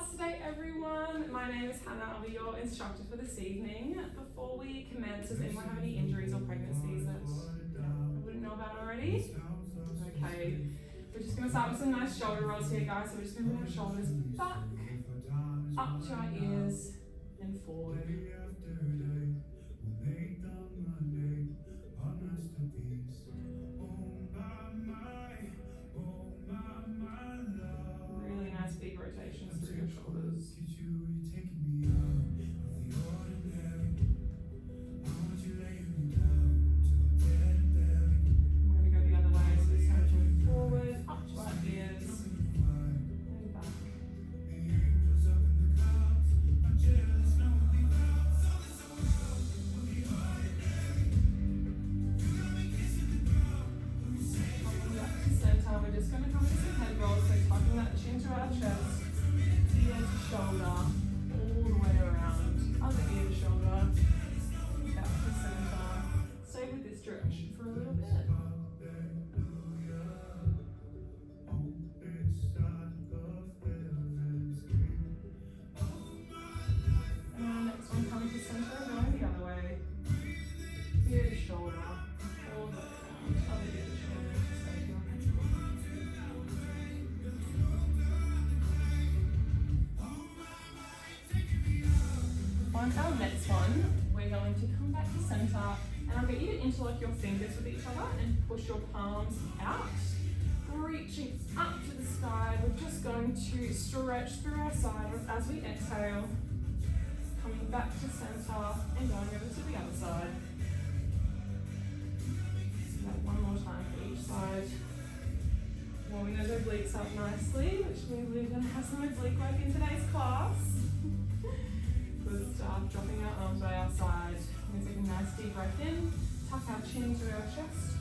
class today, everyone. My name is Hannah. I'll be your instructor for this evening. Before we commence, does anyone have any injuries or pregnancies that I wouldn't know about already? Okay. We're just going to start with some nice shoulder rolls here, guys. So we're just going to bring our shoulders back, up to our ears, and forward. Really nice big rotations through your shoulders. We're going to go the other way, so this time moving forward, up to our ears, and back. Center, we're just going to come into some head rolls, so tucking that chin to our chest, ear to shoulder, all the way around, other ear to shoulder, back to center. Stay with this direction for a little bit. And next one, coming to center and going the other way, ear to shoulder, all the way around, other ear to shoulder. On our next one, we're going to come back to center, and I'll get you to interlock your fingers with each other and push your palms out, reaching up to the sky. We're just going to stretch through our side as we exhale, coming back to center and going over to the other side. One more time for each side. Warming those obliques up nicely, which means we're going to have some oblique work in today's class. Good stuff. Dropping our arms by our side. We're going to take a nice deep breath in, tuck our chin to our chest,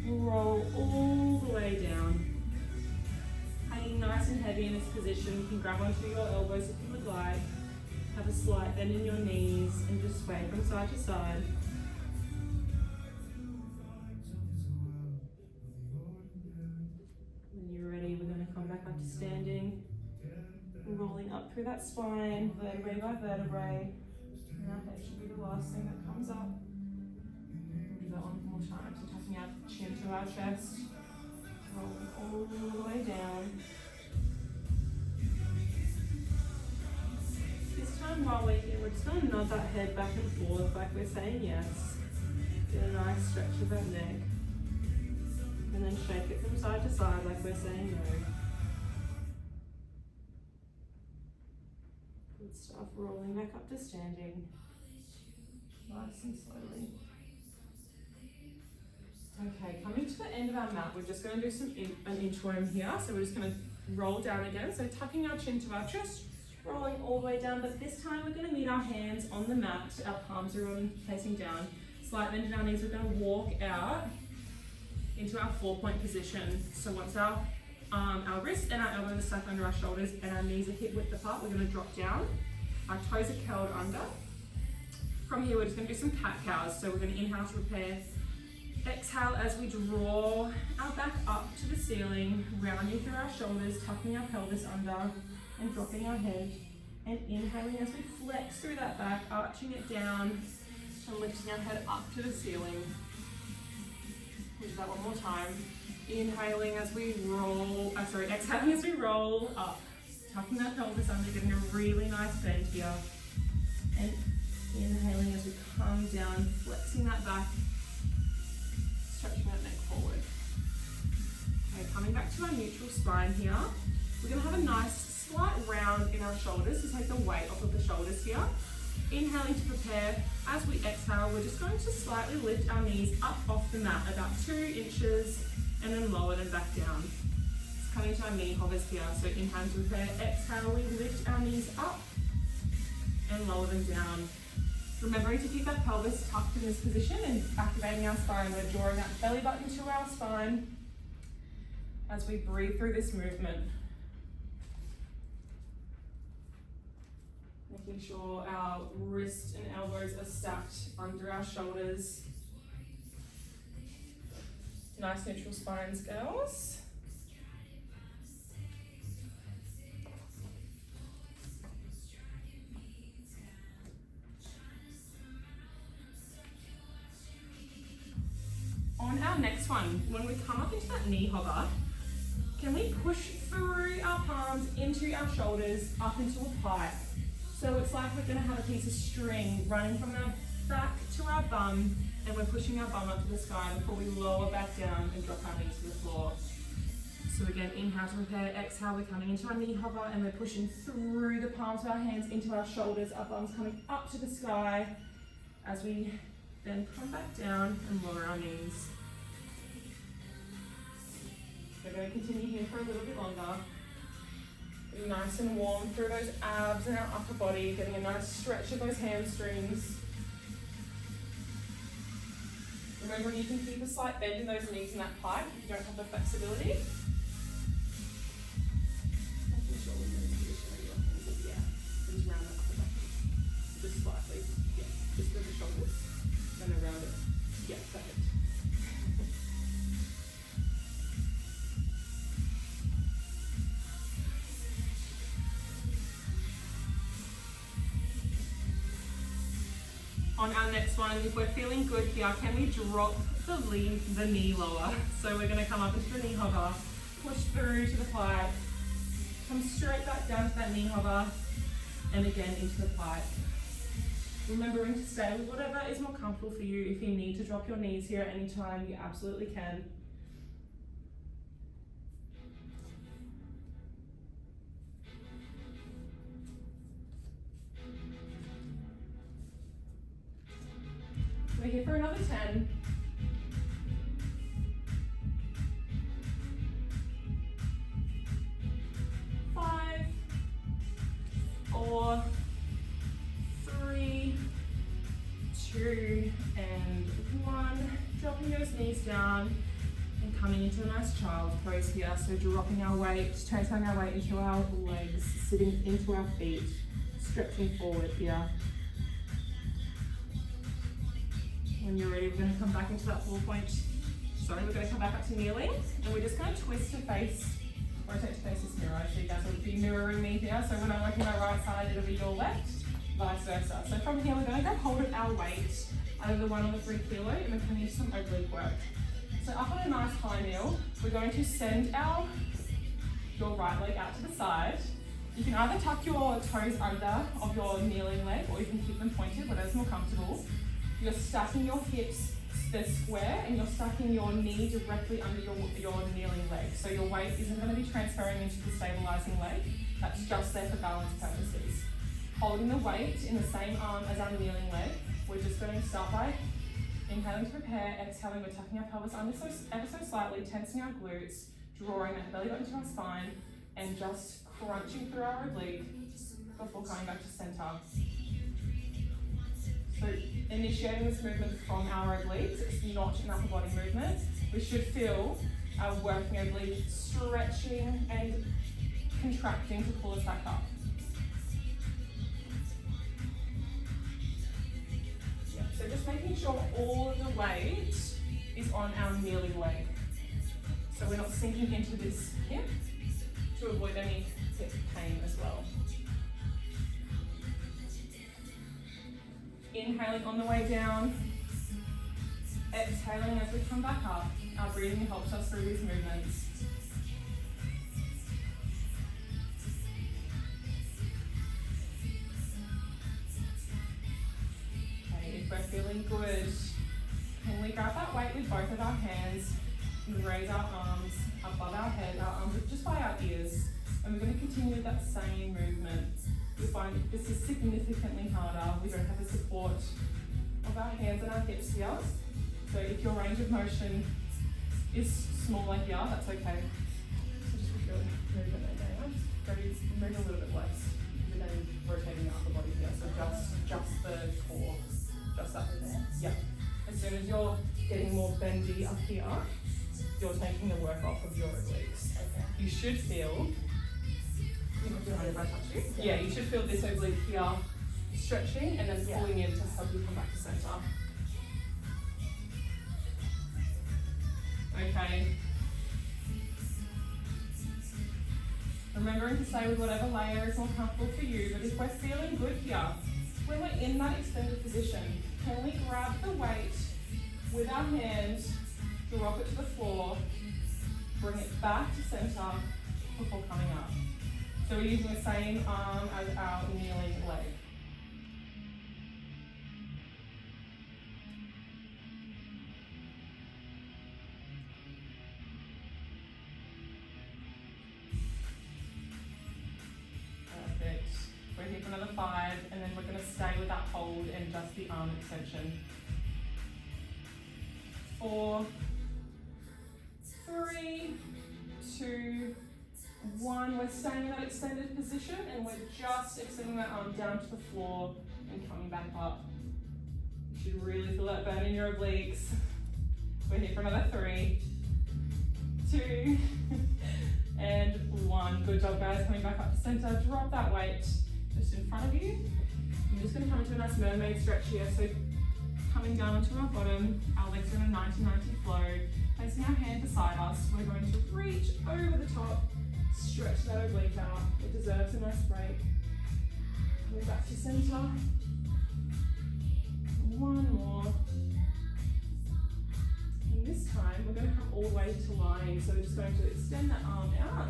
roll all the way down. Hanging nice and heavy in this position, you can grab onto your elbows if you would like. Have a slight bend in your knees and just sway from side to side. When you're ready, we're going to come back up to standing. Rolling up through that spine, vertebrae by vertebrae. And our head should be the last thing that comes up. We'll do that one more time. So tucking our chin to our chest, rolling all the way down. This time while we're here, we're just going to nod that head back and forth like we're saying yes. Get a nice stretch of that neck. And then shake it from side to side like we're saying no. Good stuff. Rolling back up to standing. Nice and slowly. Okay, coming to the end of our mat, we're just going to do an inchworm here. So we're just going to roll down again. So tucking our chin to our chest, rolling all the way down. But this time we're going to meet our hands on the mat. Our palms are facing down. Slight bend in our knees. We're going to walk out into our 4-point position. So once our wrists and our elbows are stuck under our shoulders and our knees are hip width apart, we're going to drop down. Our toes are curled under. From here, we're just going to do some cat-cows. So we're going to inhale to prepare. Exhale as we draw our back up to the ceiling, rounding through our shoulders, tucking our pelvis under and dropping our head. And inhaling as we flex through that back, arching it down and lifting our head up to the ceiling. We'll do that one more time. Inhaling as we roll, exhaling as we roll up. Tucking that pelvis under, getting a really nice bend here. And inhaling as we come down, flexing that back, stretching that neck forward. Okay, coming back to our neutral spine here. We're going to have a nice slight round in our shoulders to take the weight off of the shoulders here. Inhaling to prepare. As we exhale, we're just going to slightly lift our knees up off the mat, about 2 inches, and then lower them back down. It's coming to our knee hovers here. So inhale to prepare. Exhale, we lift our knees up and lower them down. Remembering to keep that pelvis tucked in this position and activating our spine. We're drawing that belly button to our spine as we breathe through this movement. Making sure our wrists and elbows are stacked under our shoulders. Nice neutral spines, girls. our next one, when we come up into that knee hover, can we push through our palms into our shoulders, up into a pipe? So it's like we're gonna have a piece of string running from our back to our bum, and we're pushing our bum up to the sky before we lower back down and drop our knees to the floor. So again, inhale to prepare, exhale, we're coming into our knee hover and we're pushing through the palms of our hands into our shoulders, our bums coming up to the sky as we then come back down and lower our knees. We're going to continue here for a little bit longer. Getting nice and warm through those abs and our upper body, getting a nice stretch of those hamstrings. Remember, you can keep a slight bend in those knees and that pipe if you don't have the flexibility. Just round that upper back. Just slightly. Yeah, just with the shoulders. And around it. Yeah, perfect. On our next one, if we're feeling good here, can we drop the knee lower? So we're going to come up into the knee hover, push through to the pipe, come straight back down to that knee hover, and again into the pipe. Remembering to stay with whatever is more comfortable for you. If you need to drop your knees here at any time, you absolutely can. We're here for another 10. 5, 4, 3, 2, and 1. Dropping those knees down and coming into a nice child's pose here. So dropping our weight, transferring our weight into our legs, sitting into our feet, stretching forward here. When you're ready, we're going to come back into that we're going to come back up to kneeling, and we're just going to twist to face, rotate to face this mirror, so you guys will be mirroring me here. So when I'm working my right side, it'll be your left, vice versa. So from here, we're going to grab hold of our weight, either the 1 or the 3 kilo, and we're going to use some oblique work. So up on a nice high kneel, we're going to send your right leg out to the side. You can either tuck your toes under of your kneeling leg, or you can keep them pointed, whatever's more comfortable. You're stacking your hips square, and you're stacking your knee directly under your kneeling leg. So your weight isn't going to be transferring into the stabilizing leg. That's just there for balance purposes. Holding the weight in the same arm as our kneeling leg, we're just going to start by inhaling to prepare, exhaling, we're tucking our pelvis under ever so slightly, tensing our glutes, drawing that belly button to our spine, and just crunching through our oblique before coming back to center. So initiating this movement from our obliques, it's not an upper body movement. We should feel our working oblique stretching and contracting to pull us back up. Yeah, so just making sure all of the weight is on our kneeling leg. So we're not sinking into this hip to avoid any hip pain as well. Inhaling on the way down, exhaling as we come back up. Our breathing helps us through these movements. Okay, if we're feeling good, can we grab that weight with both of our hands and raise our arms above our head, our arms are just by our ears, and we're going to continue with that same movement. You'll find this is significantly harder. We don't have the support of our hands and our hips here. So if your range of motion is smaller here, that's okay. So just really move it down. Move a little bit less. We're then rotating the upper body here. So just the core, just up in there. Yeah. As soon as you're getting more bendy up here, you're taking the work off of your obliques. Okay. You should feel. Yeah, you should feel this oblique here stretching and then pulling in to help you come back to center. Okay. Remembering to stay with whatever layer is more comfortable for you, but if we're feeling good here, when we're in that extended position, can we grab the weight with our hands, drop it to the floor, bring it back to center before coming up. So we're using the same arm as our kneeling leg. Perfect. We're here for another 5, and then we're going to stay with that hold and just the arm extension. 4, 3, 2, 1. We're staying in that extended position, and we're just extending that arm down to the floor and coming back up. You should really feel that burn in your obliques. We're here for another 3, 2, and 1. Good job, guys. Coming back up to center. Drop that weight just in front of you. I'm just going to come into a nice mermaid stretch here. So coming down onto our bottom, our legs are in a 90-90 flow. Placing our hand beside us, we're going to reach over the top, stretch that oblique out. It deserves a nice break. Coming back to center. 1 more. And this time, we're going to come all the way to lying. So we're just going to extend that arm out.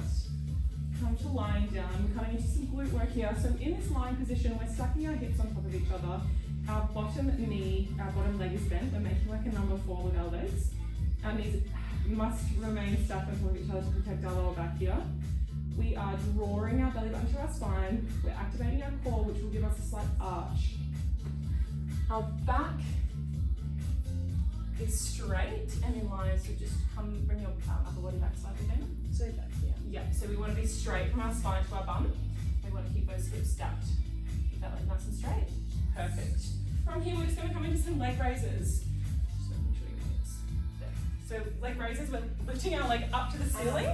Come to lying down. We're coming into some glute work here. So in this lying position, we're stacking our hips on top of each other. Our bottom leg is bent. We're making like a number 4 with our legs. Our knees must remain stacked on top of each other to protect our lower back here. We are drawing our belly button to our spine. We're activating our core, which will give us a slight arch. Our back is straight and in line, so just bring your upper body back slightly down. So back here. Yeah, so we want to be straight from our spine to our bum. We want to keep those hips stacked. Keep that leg nice and straight. Perfect. From here, we're just going to come into some leg raises. Just making sure your legs there. So leg raises, we're lifting our leg up to the ceiling.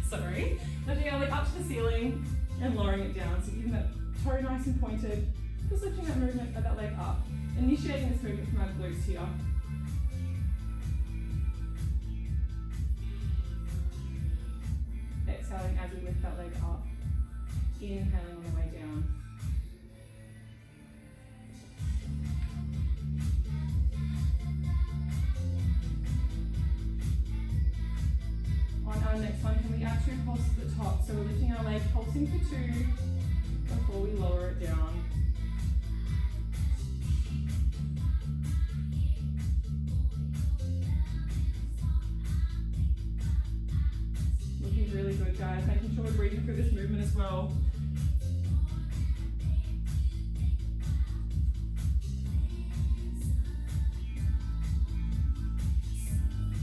Sorry. Lifting our leg up to the ceiling and lowering it down. So keeping that toe nice and pointed. Just lifting that movement of that leg up. Initiating this movement from our glutes here. Exhaling as we lift that leg up. Inhaling on the way down. On our next one, can we add 2 pulses at the top? So we're lifting our leg, pulsing for 2 before we lower it down. Looking really good, guys. Making sure we're breathing through this movement as well.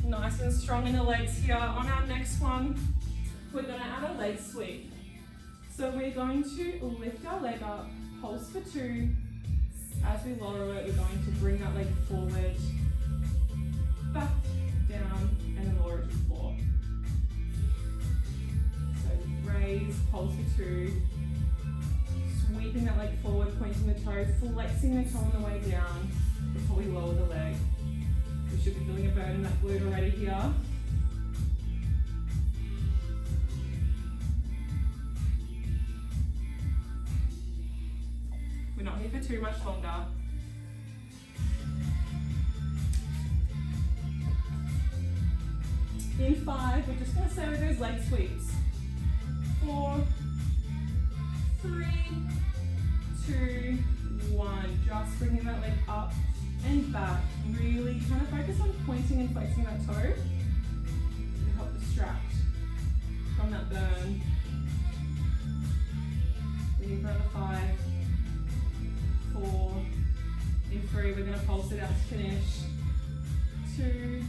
Nice and strong in the legs here. On our next one, we're going to add a leg sweep. So we're going to lift our leg up, pulse for 2. As we lower it, we're going to bring that leg forward, back, down, and then lower it to the floor. So raise, pulse for 2. Sweeping that leg forward, pointing the toe, flexing the toe on the way down before we lower the leg. We should be feeling a burn in that glute already here. We're not here for too much longer. In 5, we're just going to stay with those leg sweeps. 4, 3, 2, 1. Just bringing that leg up and back. Really kind of focus on pointing and flexing that toe to help distract from that burn. Breathing for another 5, 4, in 3, we're going to pulse it out to finish. 2,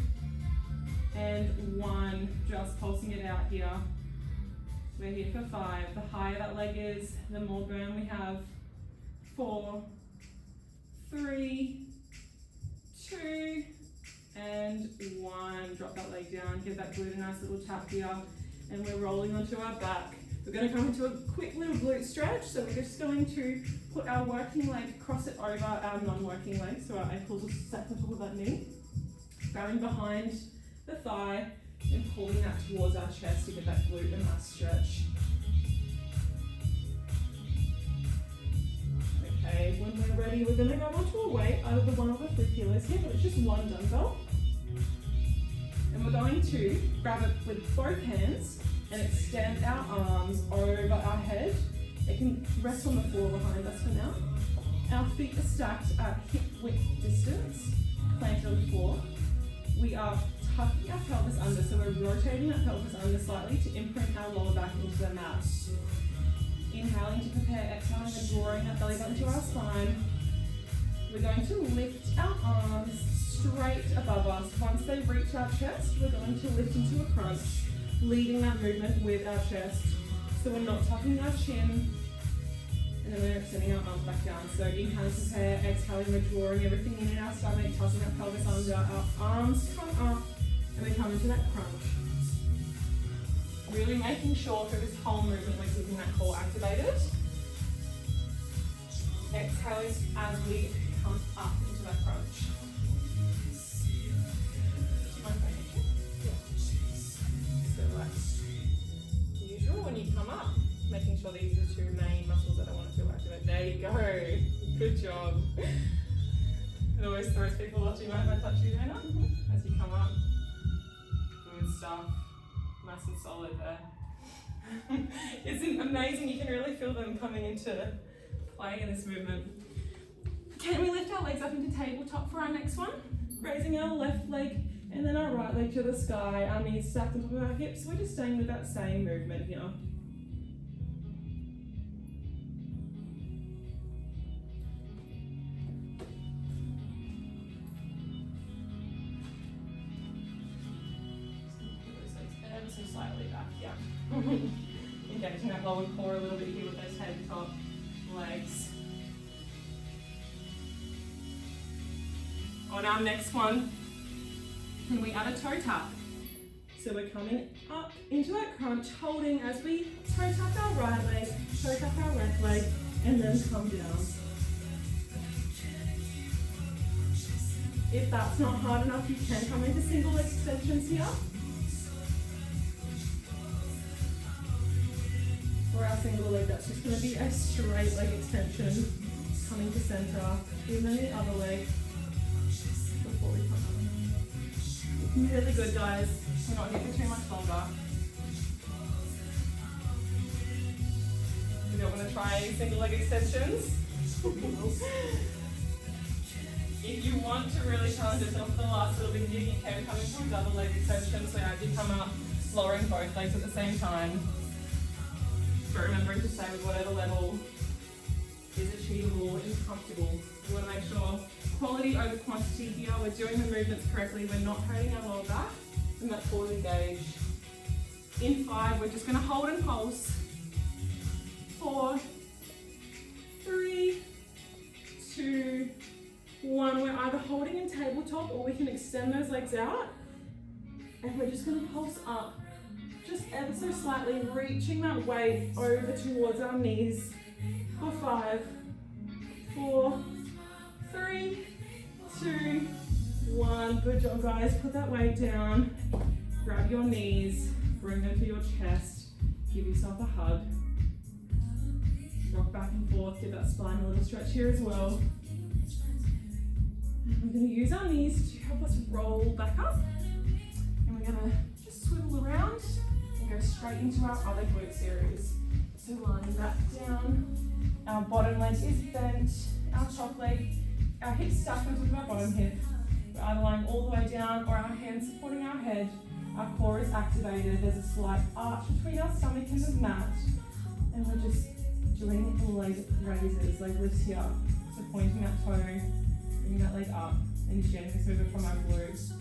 and 1, just pulsing it out here. We're here for 5. The higher that leg is, the more burn we have. 4, 3, 2, and 1. Drop that leg down, give that glute a nice little tap here, and we're rolling onto our back. We're going to come into a quick little glute stretch, so we're just going to put our working leg, cross it over our non-working leg, so our ankles are stacked on top of that knee. Grabbing behind the thigh and pulling that towards our chest to get that glute a nice stretch. Okay, when we're ready, we're going to grab onto a weight, either the 1 or the 3 kilos here, but it's just 1 dumbbell. And we're going to grab it with both hands and extend our arms over our head. It can rest on the floor behind us for now. Our feet are stacked at hip width distance, planted on the floor. We are tucking our pelvis under, so we're rotating our pelvis under slightly to imprint our lower back into the mat. Inhaling to prepare, exhaling and drawing our belly button to our spine. We're going to lift our arms straight above us. Once they reach our chest, we're going to lift into a crunch, leading that movement with our chest. So we're not tucking our chin, and then we're extending our arms back down. So inhaling to prepare, exhaling, we're drawing everything in our stomach, tucking our pelvis under, our arms come up, and we come into that crunch. Really making sure through this whole movement we're keeping that core activated. Exhaling as we come up into that crunch. So like usual, when you come up, making sure these are the two main muscles that I want to feel activated. There you go. Good job. It always throws people off. Do you mind if I touch you, Dana? As you come up. Good stuff. Nice and solid there. Isn't amazing? You can really feel them coming into play in this movement. Can we lift our legs up into tabletop for our next one? Raising our left leg and then our right leg to the sky, our knees stacked on top of our hips. We're just staying with that same movement here. Ever so slightly back, yeah. Engaging that lower core a little bit here with those tabletop legs. On our next one, can we add a toe tap? So we're coming up into that crunch, holding as we toe tap our right leg, toe tap our left leg, and then come down. If that's not hard enough, you can come into single leg extensions here. For our single leg, that's just going to be a straight leg extension, coming to center, even the other leg before we come up. Really good, guys. We're not here for too much longer. We don't want to try any single leg extensions. If you want to really challenge yourself for the last little bit, you can come into a double leg extension. So as you come up, lowering both legs at the same time. But remembering to stay with whatever level is achievable and comfortable. We want to make sure quality over quantity here. We're doing the movements correctly. We're not hurting our lower back and that core engaged. In 5, we're just going to hold and pulse. 4, 3, 2, 1. We're either holding in tabletop or we can extend those legs out. And we're just going to pulse up. Just ever so slightly, reaching that weight over towards our knees. For 5, 4, 3, 2, 1. Good job, guys. Put that weight down. Grab your knees. Bring them to your chest. Give yourself a hug. Rock back and forth. Give that spine a little stretch here as well. And we're going to use our knees to help us roll back up. And we're going to just swivel around. Go straight into our other glute series. So lying back down, our bottom leg is bent, our top leg, our hips stacked on top of our bottom hip. We're either lying all the way down or our hands supporting our head. Our core is activated. There's a slight arch between our stomach and the mat. And we're just doing leg raises, leg lifts here. So pointing that toe, bringing that leg up, and jamming this movement from our glutes.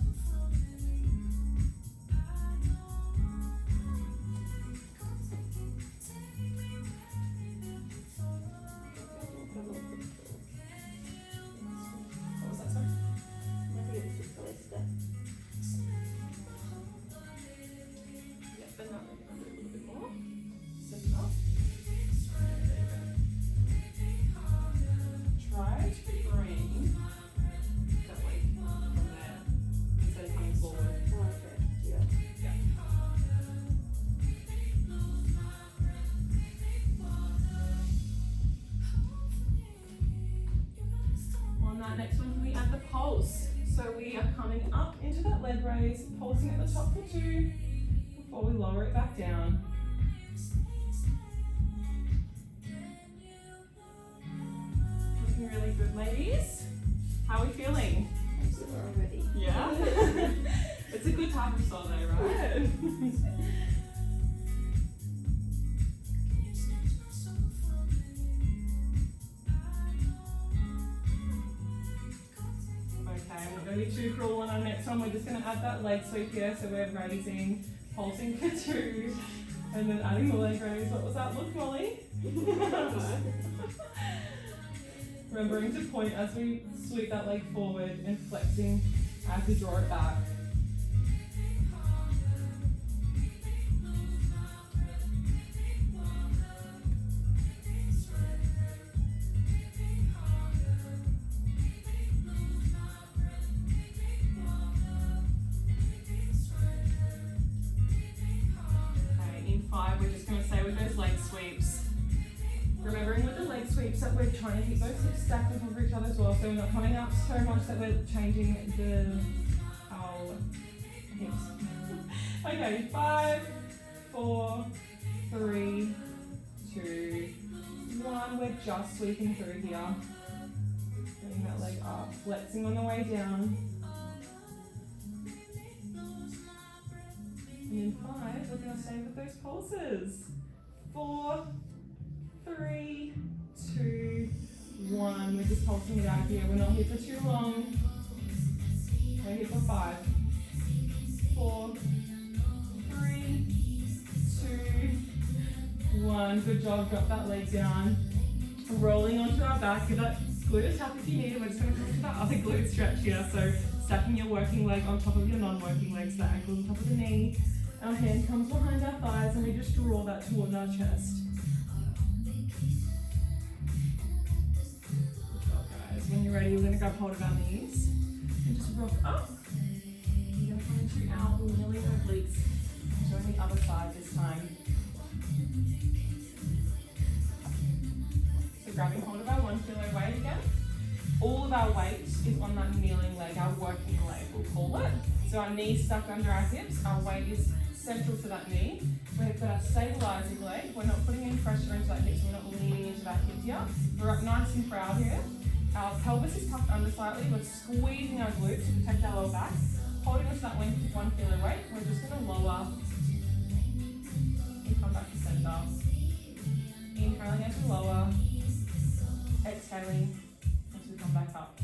Next one, can we add the pulse? So we are coming up into that leg raise, pulsing at the top for 2 before we lower it back down. Looking really good, ladies. How are we feeling? Already. Yeah? It's a good type of solo, right? I'm not going to be too cruel on our next one. We're just going to add that leg sweep here. So we're raising, pulsing for 2, and then adding the leg raise. What was that look, Molly? Remembering to point as we sweep that leg forward and flexing as we draw it back. We're just going to stay with those leg sweeps. Remembering with the leg sweeps that we're trying to keep those hips stacked on top of each other as well, so we're not coming up so much that we're changing our hips. Okay, 5, 4, 3, 2, 1. We're just sweeping through here. Bringing that leg up, flexing on the way down. And in 5, we're going to stay with those pulses. 4, 3, 2, 1. We're just pulsing it out here. We're not here for too long. We're here for 5, 4, 3, 2, 1. Good job. Drop that leg down. Rolling onto our back. Give that glute a tap if you need it. We're just going to come to that other glute stretch here. So stacking your working leg on top of your non-working legs. The ankle on top of the knee. Our hand comes behind our thighs and we just draw that towards our chest. Good job, guys. When you're ready, we're going to grab hold of our knees and just rock up. We're going to come into our kneeling obliques. Doing the other side this time. So grabbing hold of our 1 kilo weight again. All of our weight is on that kneeling leg, our working leg, we'll call it. So our knees stuck under our hips, our weight is central to that knee. We've got our stabilizing leg. We're not putting any pressure into that hip, so we're not leaning into that hip here. We're up nice and proud here. Our pelvis is tucked under slightly. We're squeezing our glutes to protect our lower back. Holding onto that 1 kilo weight. We're just going to lower and come back to center. Inhaling as we lower. Exhaling as we come back up.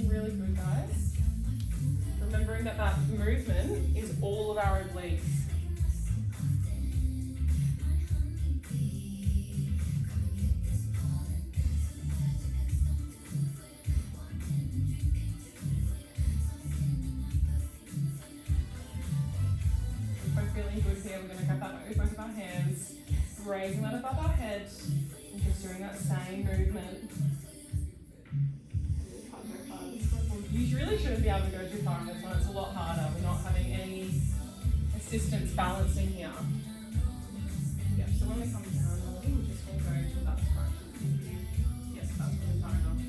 Really good, guys. Remembering that that movement is all of our obliques. If we're feeling good here, we're going to grab that with both of our hands, raising that above our head, and just doing that same movement. You really shouldn't be able to go too far on this one. It's a lot harder. We're not having any assistance balancing here. Yeah, so when we come down, we'll just all go to that front. Yes, that's really far enough.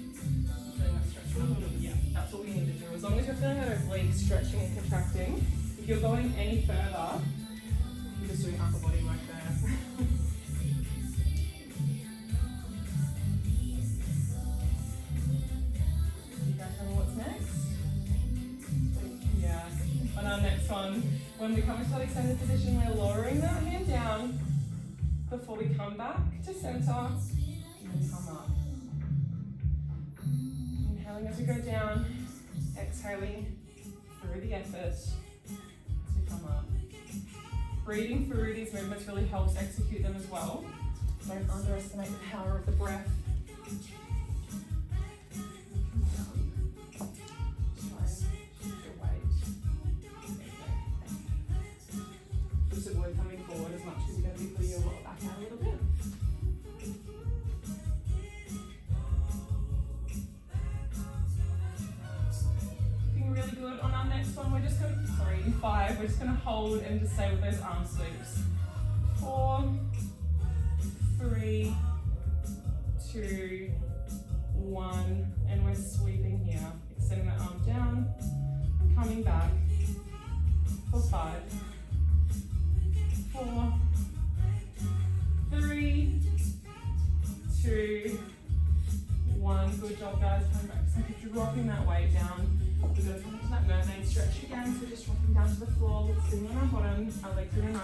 Feeling that stretch. Yeah, that's what we need to do. As long as you're feeling that oblique stretching and contracting, if you're going any further, you're just doing upper body work there. On our next one, when we come into that extended position, we're lowering that hand down before we come back to center and come up. Inhaling as we go down, exhaling through the effort as we come up. Breathing through these movements really helps execute them as well. Don't underestimate the power of the breath. Just avoid coming forward as much because you're going to be putting your lower back out a little bit. Looking really good. On our next one, we're just going to, in 5, we're just going to hold and just stay with those arm sweeps. 4, 3, 2, 1, and we're sweeping here. Extending that arm down, coming back for 5, 4, 3, 2, 1. Good job, guys. Coming back. So keep dropping that weight down. We're going to come into that mermaid stretch again. So just dropping down to the floor, sitting on our bottom, our legs in a 90-90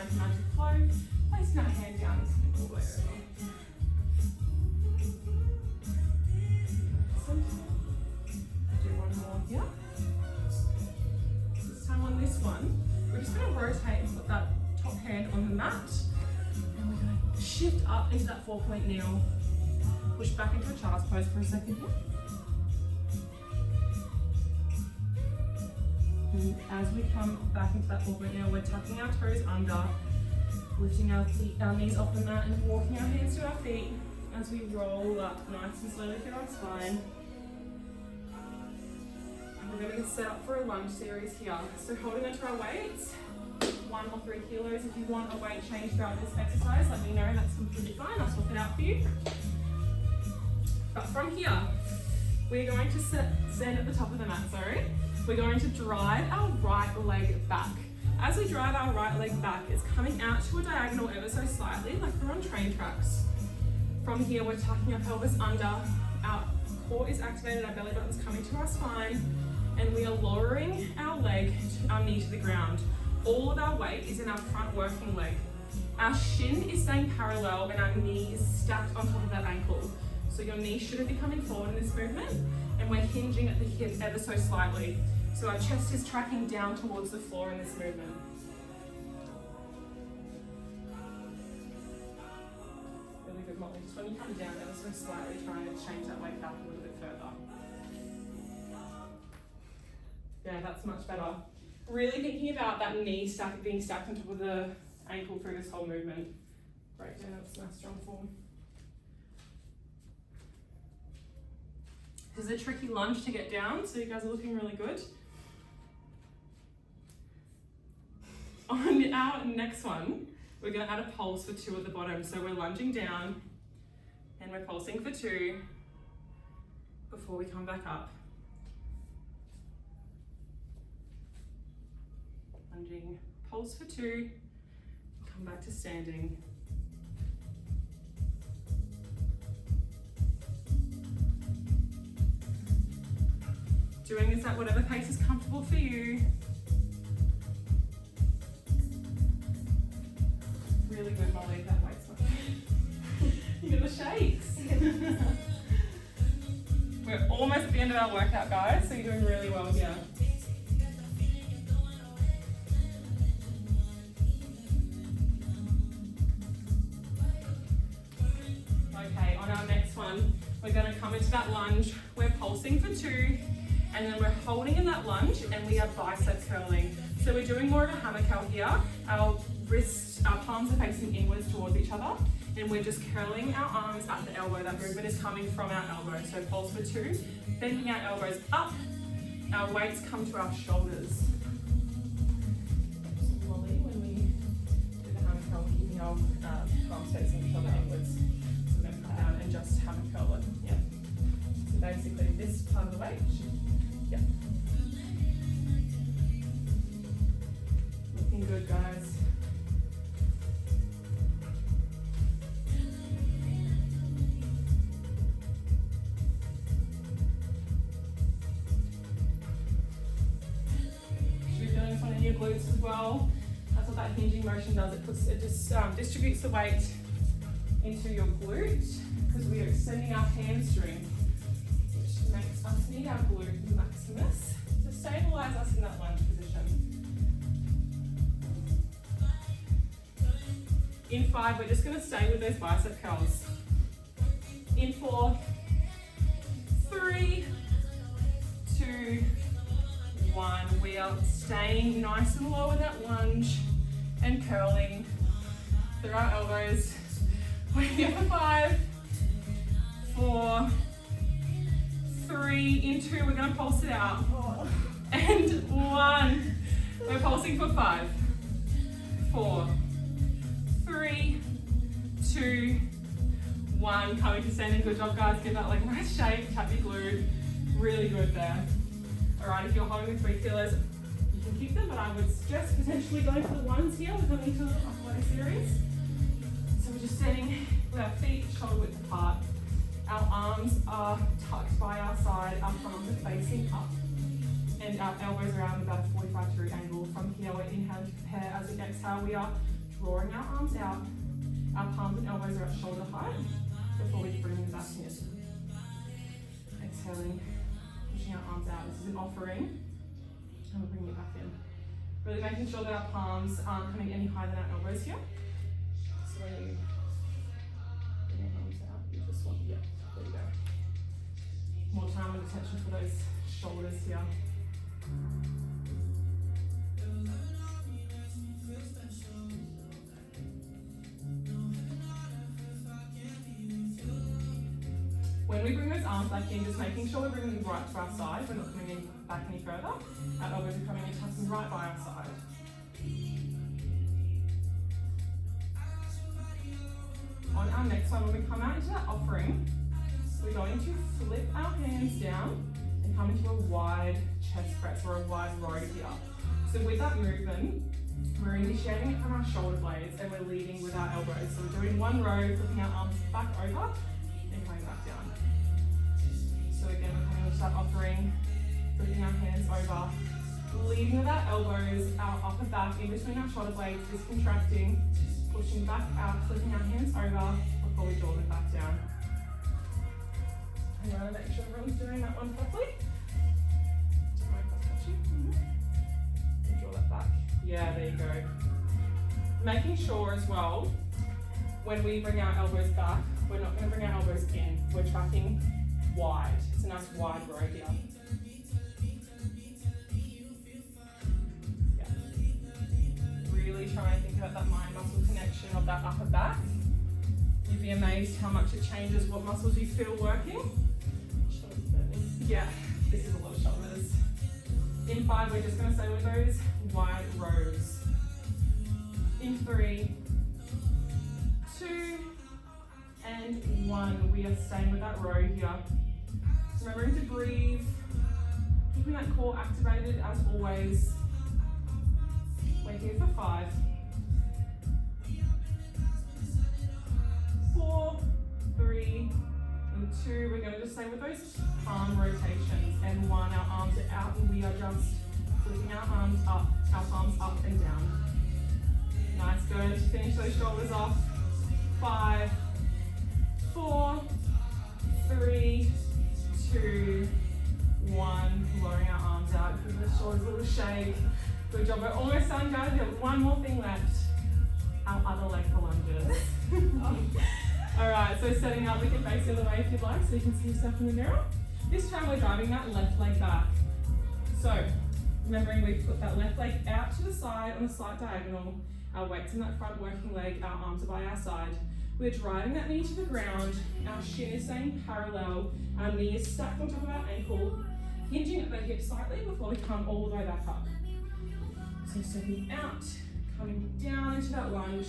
flow, placing that hand down and sitting all the way over. Do one more here. This time on this one, we're just going to rotate and put that top hand on the mat. And we're going to shift up into that 4-point kneel. Push back into a child's pose for a second here. And as we come back into that 4-point kneel, we're tucking our toes under, lifting our knees off the mat and walking our hands to our feet as we roll up nice and slowly through our spine. And we're going to get set up for a lunge series here. So holding onto our weights, 1 or 3 kilos. If you want a weight change throughout this exercise, let me know, that's completely fine. I'll swap it out for you. But from here, we're going to stand at the top of the mat, We're going to drive our right leg back. As we drive our right leg back, it's coming out to a diagonal ever so slightly, like we're on train tracks. From here, we're tucking our pelvis under, our core is activated, our belly button's coming to our spine, and we are lowering our knee to the ground. All of our weight is in our front working leg. Our shin is staying parallel and our knee is stacked on top of that ankle. So your knee shouldn't be coming forward in this movement, and we're hinging at the hip ever so slightly. So our chest is tracking down towards the floor in this movement. Really good, Molly. Just when you come down ever so slightly, trying to change that weight back a little bit further. Yeah, that's much better. Really thinking about that knee being stacked on top of the ankle through this whole movement. Great, yeah, that's a nice strong form. This is a tricky lunge to get down, so you guys are looking really good. On our next one, we're going to add a pulse for 2 at the bottom. So we're lunging down and we're pulsing for 2 before we come back up. Lunging, pulse for 2, come back to standing. Doing this at whatever pace is comfortable for you. Really good, Molly, that weight's not good. You get the shakes. We're almost at the end of our workout, guys, so you're doing really well here. Okay, on our next one, we're going to come into that lunge. We're pulsing for 2. And then we're holding in that lunge and we are bicep curling. So we're doing more of a hammer curl here. Our wrists, our palms are facing inwards towards each other. And we're just curling our arms at the elbow. That movement is coming from our elbow. So pulse for 2, bending our elbows up. Our weights come to our shoulders. So Molly, when we do the hammer curl, keeping our palms facing each other inwards. So we're going to come down and just hammer curl it. Yeah. So basically this part of the weight. Yeah. Looking good, guys. Should be feeling this one in your glutes as well. That's what that hinging motion does. It just distributes the weight into your glute because we are extending our hamstring, which makes us need our glute maximus to stabilize us in that lunge position. In 5, we're just going to stay with those bicep curls. In 4, 3, 2, 1. We are staying nice and low in that lunge and curling through our elbows. We're here for 5, 4, 3, in 2, we're going to pulse it out. And 1, we're pulsing for 5, 4, 3, 2, 1, coming to standing. Good job, guys. Give that leg a nice shape, tap your glute. Really good there. All right, if you're holding the 3 kilos, you can keep them, but I would suggest potentially going for the ones here. We're coming into the upper body series. So we're just standing with our feet shoulder width apart. Our arms are tucked by our side, our palms are facing up, and our elbows are around about a 45-degree angle. From here, we're inhaling to prepare. As we exhale, we are drawing our arms out. Our palms and elbows are at shoulder height before we bring them back in. Exhaling, pushing our arms out. This is an offering, and we're bringing it back in. Really making sure that our palms aren't coming any higher than our elbows here. So when you bring your arms out, you just want, yeah, there you go. More time and attention for those shoulders here. When we bring those arms back in, just making sure we're bringing them right to our side. We're not coming back any further. Our elbows are coming in, tucking right by our side. On our next one, when we come out into that offering, we're going to flip our hands down and come into a wide chest press or a wide row here. So with that movement, we're initiating it from our shoulder blades and we're leading with our elbows. So we're doing one row, flipping our arms back over and coming back down. So again, we're coming into that offering, flipping our hands over, leading with our elbows, our upper back in between our shoulder blades is contracting, pushing back out, flipping our hands over before we draw them back down. And you want to make sure everyone's doing that one properly. And draw that back. Yeah, there you go. Making sure as well, when we bring our elbows back, we're not going to bring our elbows in. We're tracking wide. It's a nice wide row here. Yeah. Really try and think about that mind-muscle connection of that upper back. You'd be amazed how much it changes what muscles you feel working. Yeah, this is a lot of shoulders. In 5, we're just going to stay with those wide rows. In 3, 2, and 1, we are staying with that row here. Remembering to breathe, keeping that core activated as always. We're here for 5, 4, 3, and 2. We're going to just stay with those palm rotations. And 1, our arms are out and we are just flipping our arms up, our palms up and down. Nice, good. Finish those shoulders off. 5, 4, 3, 2, 1. Lowering our arms out. Give the shoulders a little shake. Good job. We're almost done, guys. We have one more thing left. Our other leg for lunges. Alright, so setting up, we can face the other way if you'd like, so you can see yourself in the mirror. This time we're driving that left leg back. So, remembering we put that left leg out to the side on a slight diagonal. Our weight's in that front working leg, our arms are by our side. We're driving that knee to the ground, our shin is staying parallel, our knee is stacked on top of our ankle, hinging at the hip slightly before we come all the way back up. So stepping out, coming down into that lunge,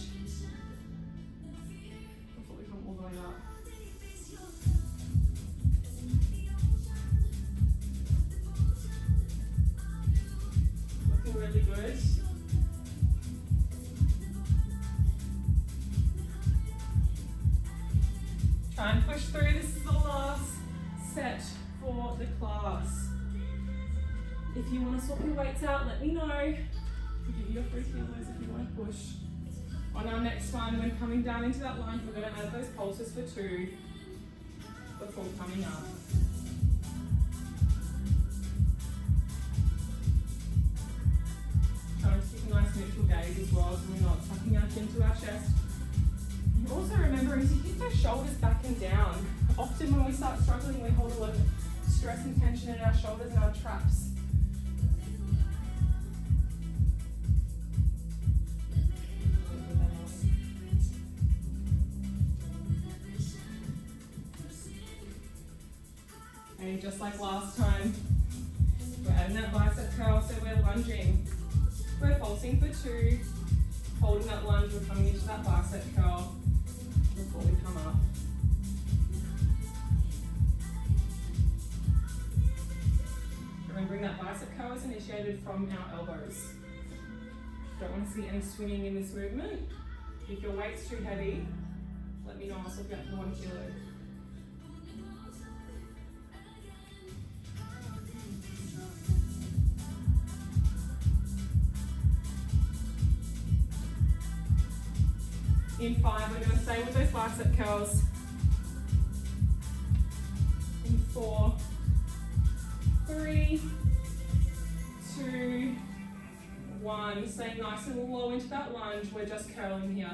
before we come all the way up. Looking really good. Try and push through. This is the last set for the class. If you want to swap your weights out, let me know. I'll give you your 3 kilos if you want to push. On our next one, when coming down into that lunge, we're going to add those pulses for 2 before coming up. Trying to keep a nice neutral gaze as well, so we're not tucking our chin to our chest. And also remembering to keep those shoulders back and down. Often when we start struggling, we hold a lot of stress and tension in our shoulders and our traps. And just like last time, we're adding that bicep curl, so we're lunging. We're pulsing for 2, holding that lunge, we're coming into that bicep curl. before we come up. Remembering that bicep curl is initiated from our elbows. Don't want to see any swinging in this movement. If your weight's too heavy, let me know, I'll swap you up for 1 kilo. In 5, we're going to stay with those bicep curls. In 4, 3, 2, 1. Staying nice and low into that lunge. We're just curling here.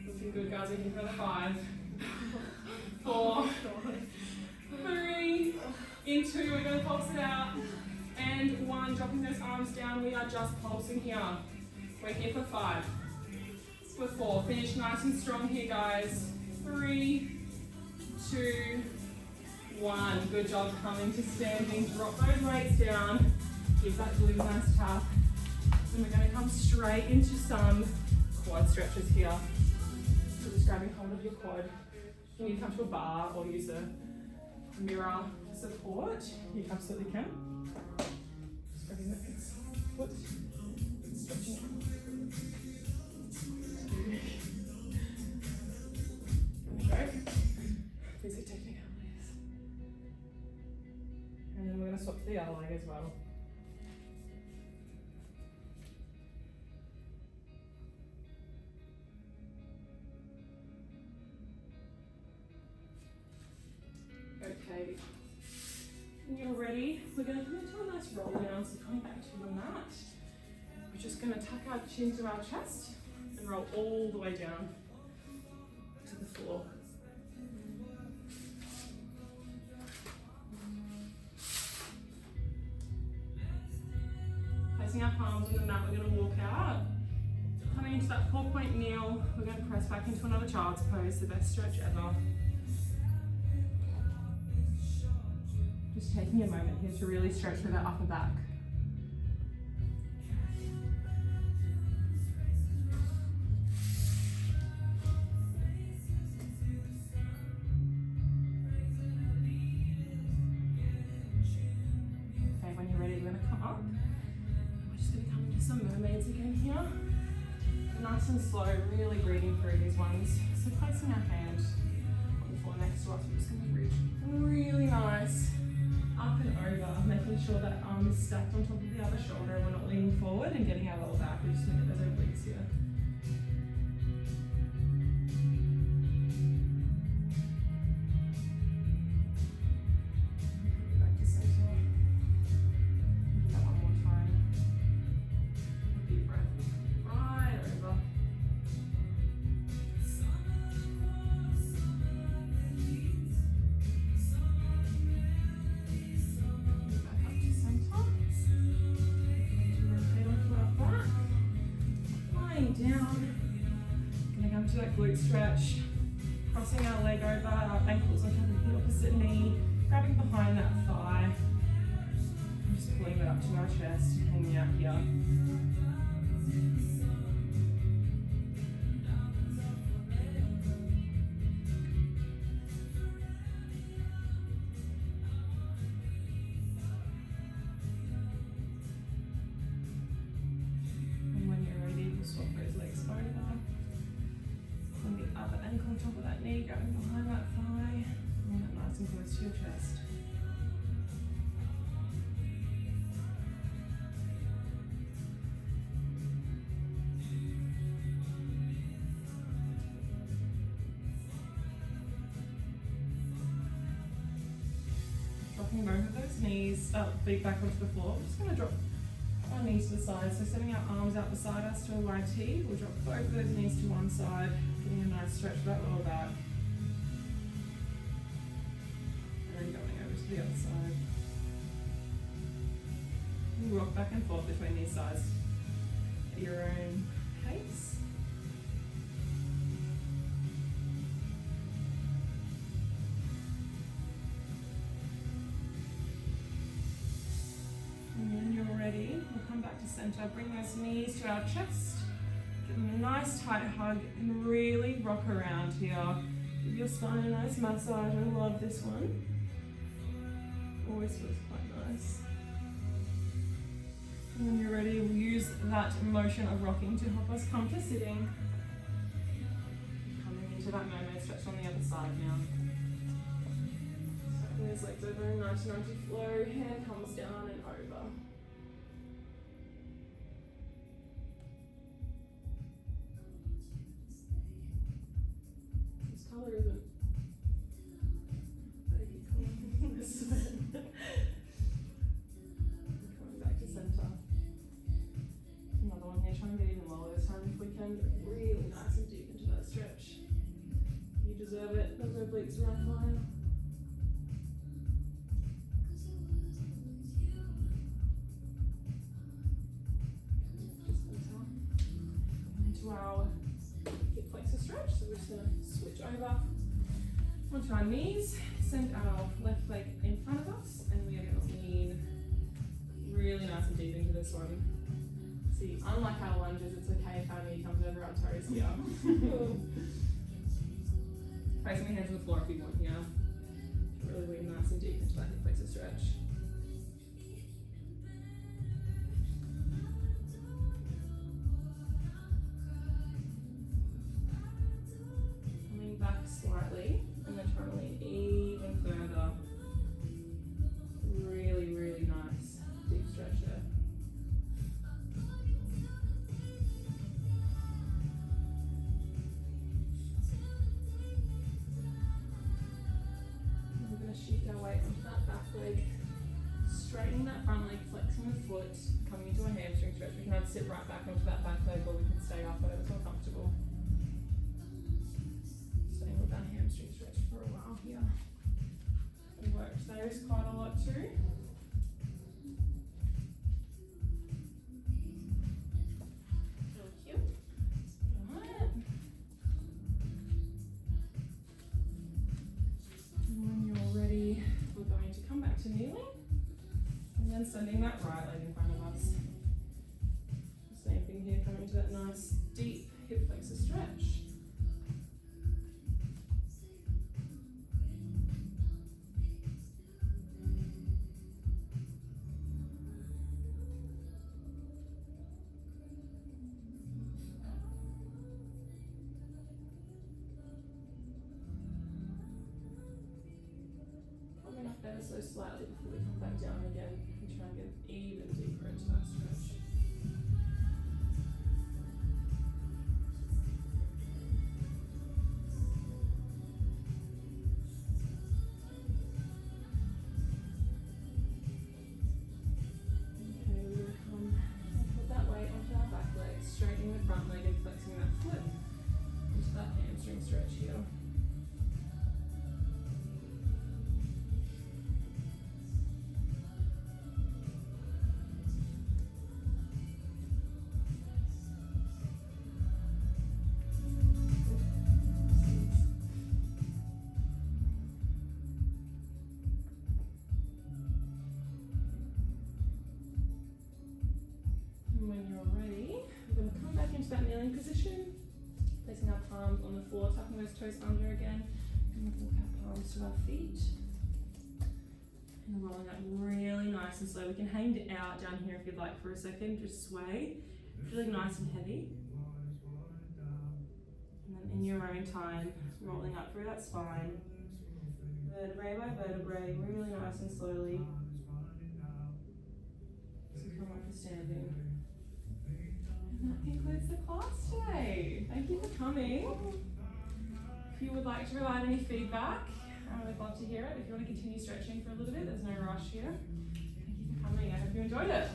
Looking good, guys. We can go to 5, 4, 3. In 2, we're going to pulse it out. And 1. Dropping those arms down. We are just pulsing here. We're here for 5. For 4. Finish nice and strong here, guys. 3, 2, 1. Good job coming to standing. Drop those weights down. Give that glute nice tap. And we're going to come straight into some quad stretches here. So just grabbing hold of your quad. You need to come to a bar or use a mirror support. You absolutely can. Just grabbing the foot. Stretching. There we go. Easy technicalities. And then we're going to swap to the other leg as well. Okay. When you're ready, we're going to come into a nice roll down. So coming back to the mat, we're just going to tuck our chin to our chest and roll all the way down to the floor. Placing our palms on the mat, we're going to walk out. Coming into that 4-point kneel, we're going to press back into another child's pose, the best stretch ever. Just taking a moment here to really stretch through that upper back. Okay, when you're ready, we're going to come up. We're just going to come into some mermaids again here. Nice and slow, really breathing through these ones. So placing our hand on the floor next to us, we're just going to reach really nice. Up and over, making sure that arm is stacked on top of the other shoulder. We're not leaning forward and getting our lower back. We're just going to get those obliques here. Back to center. Do that one more time. Deep breath. Right over. That glute stretch, crossing our leg over, our ankles on top of the opposite knee, grabbing behind that thigh, and just pulling it up to our chest, hanging out here. And when you're ready, we'll swap those legs over. The other ankle on top of that knee, grabbing behind that thigh, and that nice and close to your chest. Dropping both of those knees, feet back onto the floor. We're just going to drop our knees to the side, so setting our arms out beside us to a YT. We'll drop both of those knees to one side, getting a nice stretch of that lower back. And then going over to the other side. You rock back and forth between these sides at your own pace. And when you're ready, we'll come back to center. Bring those knees to our chest. Give them a nice tight hug and really rock around here. Give your spine a nice massage. I love this one. Always feels quite nice. And when you're ready, we'll use that motion of rocking to help us come to sitting. Coming into that mermaid stretch on the other side now. So those legs over, nice and empty flow. Hair comes down and over. This colour isn't baby colour. This one. Coming back to centre. Another one here, try and get even lower this time if we can. Really nice and deep into that stretch. You deserve it. Those obliques are on fire. Into our hip flexor stretch. So we're just going to switch over onto our knees, send our left leg in front of us, and we are going to lean really nice and deep into this one. See, unlike our lunges, it's okay if our knee comes over our toes here. Facing the hands on the floor if you want here. Really lean nice and deep into that hip flexor stretch. Coming back slightly, and then trying to lean even further. Really, really nice deep stretch there. We're going to shift our weight onto that back leg, straightening that front leg, flexing the foot, coming into a hamstring stretch. We can either sit right back onto that back leg or we can stay up, whatever's more comfortable. Staying with that hamstring stretch for a while here. We worked those quite a lot too. Really cute. Alright. When you're ready, we're going to come back to kneeling and then sending that right leg in front of us. Same thing here, coming to that nice deep hip flexor stretch. Coming up ever so slightly before we come back down again and try and get even deeper into that stretch. Okay, we're going to come and put that weight onto our back leg, straightening the front leg and flexing that foot into that hamstring stretch here. And when you're ready, we're going to come back into that kneeling position, placing our palms on the floor, tucking those toes under again, and walk our palms to our feet. And rolling that really nice and slow. We can hang it out down here if you'd like for a second, just sway. Really nice and heavy. And then in your own time, rolling up through that spine, vertebrae by vertebrae, really nice and slowly. So come up to standing. And that concludes the class today. Thank you for coming. If you would like to provide any feedback, I would love to hear it. If you want to continue stretching for a little bit, there's no rush here. Thank you for coming. I hope you enjoyed it.